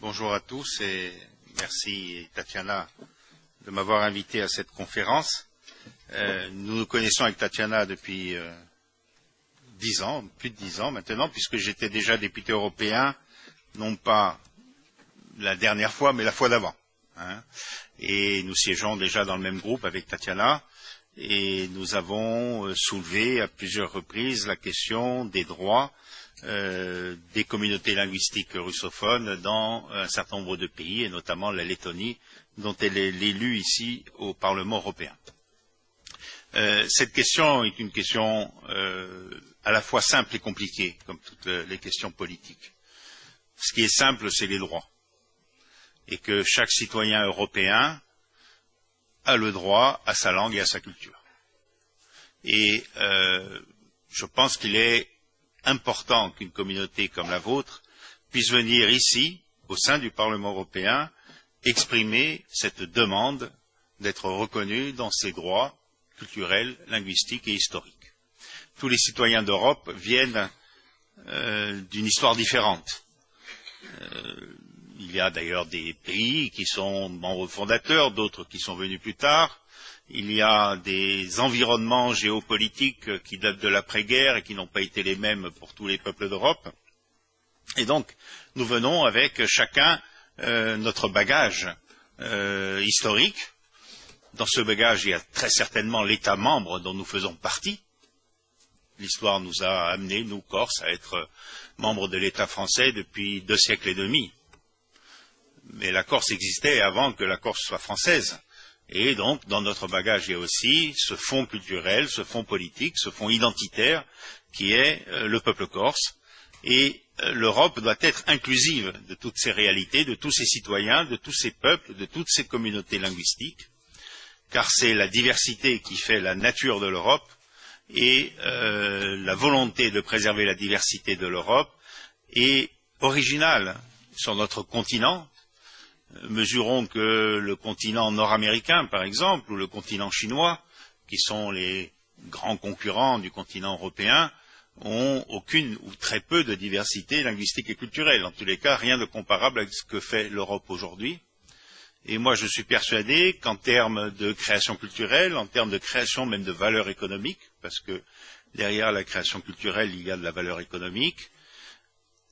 Bonjour à tous et merci Tatiana de m'avoir invité à cette conférence. Nous nous connaissons avec Tatiana depuis 10 ans, plus de 10 ans maintenant, puisque j'étais déjà député européen, non pas la dernière fois, mais la fois d'avant. Et nous siégeons déjà dans le même groupe avec Tatiana et nous avons soulevé à plusieurs reprises la question des droits des communautés linguistiques russophones dans un certain nombre de pays, et notamment la Lettonie, dont elle est l'élue ici au Parlement européen. Cette question est une question à la fois simple et compliquée, comme toutes les questions politiques. Ce qui est simple, c'est les droits, et que chaque citoyen européen a le droit à sa langue et à sa culture. Et je pense qu'il est important qu'une communauté comme la vôtre puisse venir ici, au sein du Parlement européen, exprimer cette demande d'être reconnue dans ses droits culturels, linguistiques et historiques. Tous les citoyens d'Europe viennent d'une histoire différente. Il y a d'ailleurs des pays qui sont membres fondateurs, d'autres qui sont venus plus tard. Il y a des environnements géopolitiques qui datent de l'après-guerre et qui n'ont pas été les mêmes pour tous les peuples d'Europe. Et donc, nous venons avec chacun notre bagage historique. Dans ce bagage, il y a très certainement l'État membre dont nous faisons partie. L'histoire nous a amenés, nous, Corses, à être membres de l'État français depuis 2 siècles et demi. Mais la Corse existait avant que la Corse soit française. Et donc, dans notre bagage, il y a aussi ce fond culturel, ce fond politique, ce fond identitaire qui est le peuple corse. Et l'Europe doit être inclusive de toutes ces réalités, de tous ces citoyens, de tous ces peuples, de toutes ces communautés linguistiques, car c'est la diversité qui fait la nature de l'Europe et la volonté de préserver la diversité de l'Europe est originale sur notre continent. Mesurons que le continent nord-américain, par exemple, ou le continent chinois, qui sont les grands concurrents du continent européen, ont aucune ou très peu de diversité linguistique et culturelle. En tous les cas, rien de comparable avec ce que fait l'Europe aujourd'hui. Et moi, je suis persuadé qu'en termes de création culturelle, en termes de création même de valeur économique, parce que derrière la création culturelle, il y a de la valeur économique,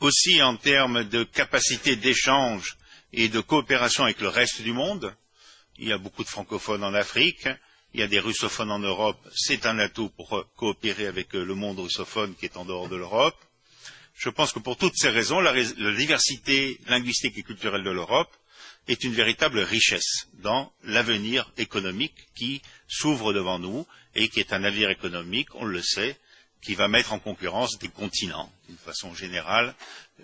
aussi en termes de capacité d'échange et de coopération avec le reste du monde. Il y a beaucoup de francophones en Afrique, il y a des russophones en Europe, c'est un atout pour coopérer avec le monde russophone qui est en dehors de l'Europe. Je pense que pour toutes ces raisons, la diversité linguistique et culturelle de l'Europe est une véritable richesse dans l'avenir économique qui s'ouvre devant nous et qui est un avenir économique, on le sait, qui va mettre en concurrence des continents, d'une façon générale,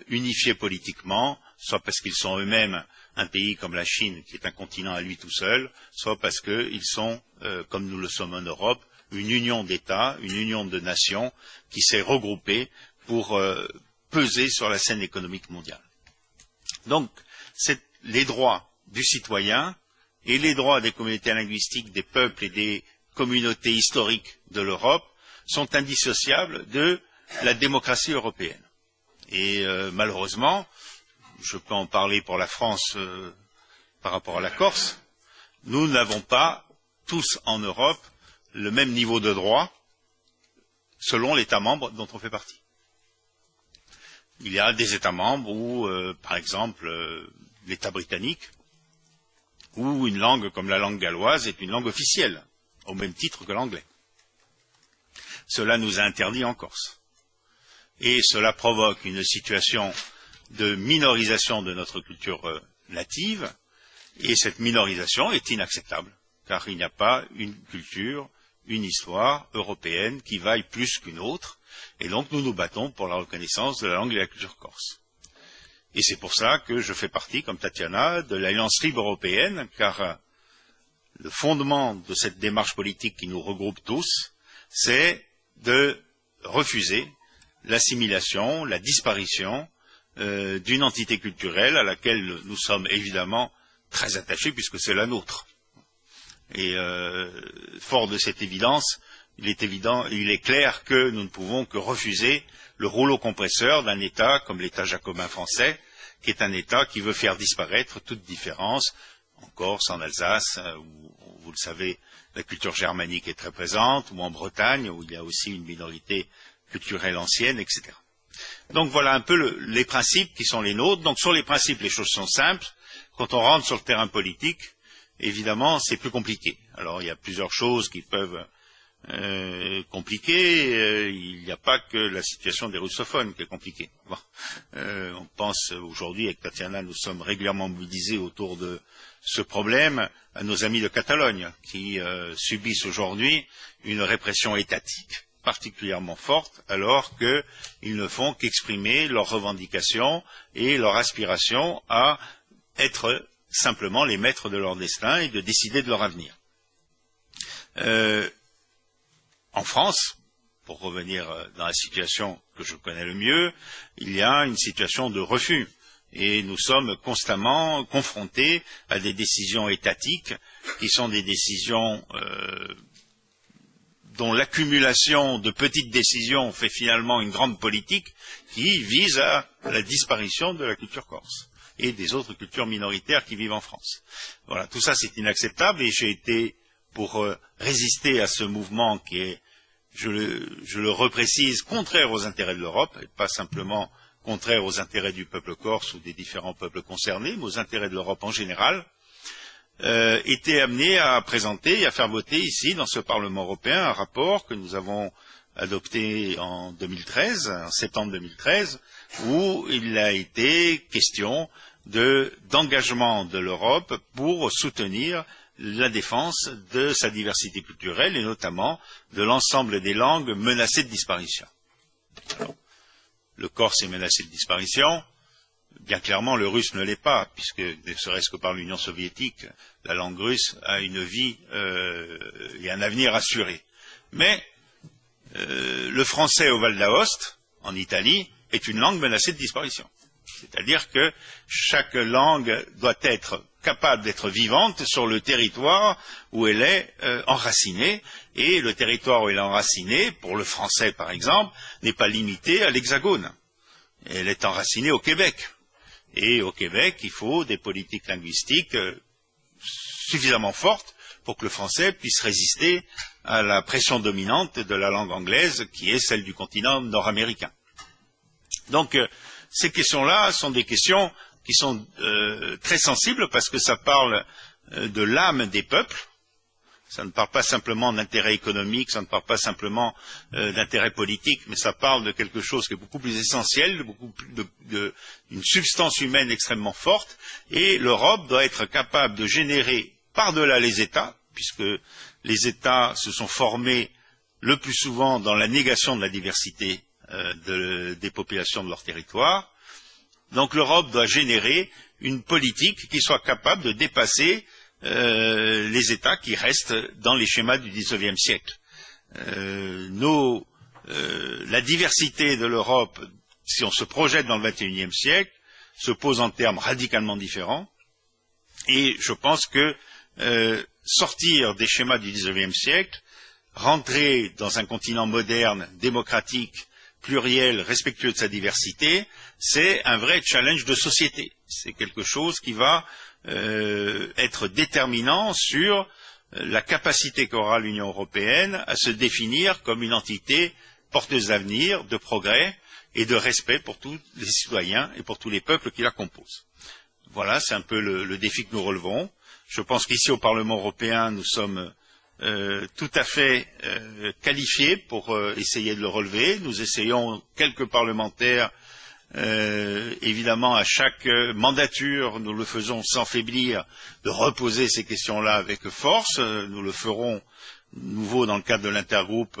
unifiés politiquement, soit parce qu'ils sont eux-mêmes un pays comme la Chine, qui est un continent à lui tout seul, soit parce qu'ils sont, comme nous le sommes en Europe, une union d'États, une union de nations qui s'est regroupée pour peser sur la scène économique mondiale. Donc, les droits du citoyen et les droits des communautés linguistiques, des peuples et des communautés historiques de l'Europe sont indissociables de la démocratie européenne. Et malheureusement, je peux en parler pour la France par rapport à la Corse, nous n'avons pas tous en Europe le même niveau de droit selon l'État membre dont on fait partie. Il y a des États membres où, par exemple, l'État britannique, où une langue comme la langue galloise est une langue officielle, au même titre que l'anglais. Cela nous a interdit en Corse. Et cela provoque une situation de minorisation de notre culture native, et cette minorisation est inacceptable, car il n'y a pas une culture, une histoire européenne qui vaille plus qu'une autre, et donc nous nous battons pour la reconnaissance de la langue et de la culture corse. Et c'est pour ça que je fais partie, comme Tatiana, de l'Alliance libre européenne, car le fondement de cette démarche politique qui nous regroupe tous, c'est de refuser l'assimilation, la disparition d'une entité culturelle à laquelle nous sommes évidemment très attachés puisque c'est la nôtre. Et fort de cette évidence, il est clair que nous ne pouvons que refuser le rouleau compresseur d'un État comme l'État jacobin français qui est un État qui veut faire disparaître toute différence, en Corse, en Alsace, où, vous le savez, la culture germanique est très présente, ou en Bretagne, où il y a aussi une minorité culturelle ancienne, etc. Donc voilà un peu les principes qui sont les nôtres. Donc sur les principes, les choses sont simples. Quand on rentre sur le terrain politique, évidemment, c'est plus compliqué. Alors il y a plusieurs choses qui peuvent compliquer. Il n'y a pas que la situation des russophones qui est compliquée. Bon. On pense aujourd'hui, avec Tatiana, nous sommes régulièrement mobilisés autour de ce problème à nos amis de Catalogne, qui subissent aujourd'hui une répression étatique particulièrement forte, alors qu'ils ne font qu'exprimer leurs revendications et leur aspiration à être simplement les maîtres de leur destin et de décider de leur avenir. En France, pour revenir dans la situation que je connais le mieux, il y a une situation de refus. Et nous sommes constamment confrontés à des décisions étatiques qui sont des décisions dont l'accumulation de petites décisions fait finalement une grande politique qui vise à la disparition de la culture corse et des autres cultures minoritaires qui vivent en France. Voilà, tout ça c'est inacceptable et j'ai été, pour résister à ce mouvement qui est, je le reprécise, contraire aux intérêts de l'Europe, et pas simplement contraire aux intérêts du peuple corse ou des différents peuples concernés, mais aux intérêts de l'Europe en général, était amené à présenter et à faire voter ici, dans ce Parlement européen, un rapport que nous avons adopté en 2013, en septembre 2013, où il a été question d'engagement de l'Europe pour soutenir la défense de sa diversité culturelle et notamment de l'ensemble des langues menacées de disparition. Alors, le corse est menacé de disparition. Bien clairement, le russe ne l'est pas, puisque, ne serait-ce que par l'Union soviétique, la langue russe a une vie et un avenir assuré. Mais le français au Val d'Aoste, en Italie, est une langue menacée de disparition. C'est-à-dire que chaque langue doit être capable d'être vivante sur le territoire où elle est enracinée, et le territoire où elle est enracinée, pour le français par exemple, n'est pas limité à l'Hexagone. Elle est enracinée au Québec. Et au Québec, il faut des politiques linguistiques suffisamment fortes pour que le français puisse résister à la pression dominante de la langue anglaise, qui est celle du continent nord-américain. Donc, ces questions-là sont des questions qui sont très sensibles parce que ça parle de l'âme des peuples. Ça ne parle pas simplement d'intérêt économique, ça ne parle pas simplement d'intérêt politique, mais ça parle de quelque chose qui est beaucoup plus essentiel, d'une substance humaine extrêmement forte, et l'Europe doit être capable de générer par-delà les États, puisque les États se sont formés le plus souvent dans la négation de la diversité des populations de leur territoire. Donc l'Europe doit générer une politique qui soit capable de dépasser les États qui restent dans les schémas du XIXe siècle. La diversité de l'Europe, si on se projette dans le XXIe siècle, se pose en termes radicalement différents. Et je pense que sortir des schémas du XIXe siècle, rentrer dans un continent moderne, démocratique, pluriel, respectueux de sa diversité, c'est un vrai challenge de société. C'est quelque chose qui va être déterminant sur la capacité qu'aura l'Union européenne à se définir comme une entité porteuse d'avenir, de progrès et de respect pour tous les citoyens et pour tous les peuples qui la composent. Voilà, c'est un peu le défi que nous relevons. Je pense qu'ici au Parlement européen, nous sommes tout à fait qualifiés pour essayer de le relever. Nous essayons, quelques parlementaires, évidemment à chaque mandature, nous le faisons sans faiblir, de reposer ces questions-là avec force. Nous le ferons nouveau dans le cadre de l'intergroupe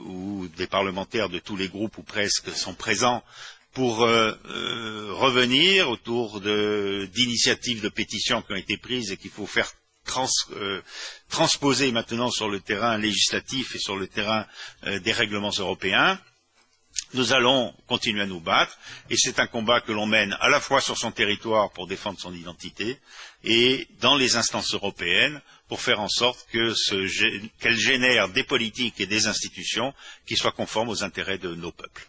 où des parlementaires de tous les groupes ou presque sont présents pour revenir autour d'initiatives de pétitions qui ont été prises et qu'il faut faire transposer maintenant sur le terrain législatif et sur le terrain des règlements européens. Nous allons continuer à nous battre et c'est un combat que l'on mène à la fois sur son territoire pour défendre son identité et dans les instances européennes pour faire en sorte qu'elles génèrent des politiques et des institutions qui soient conformes aux intérêts de nos peuples.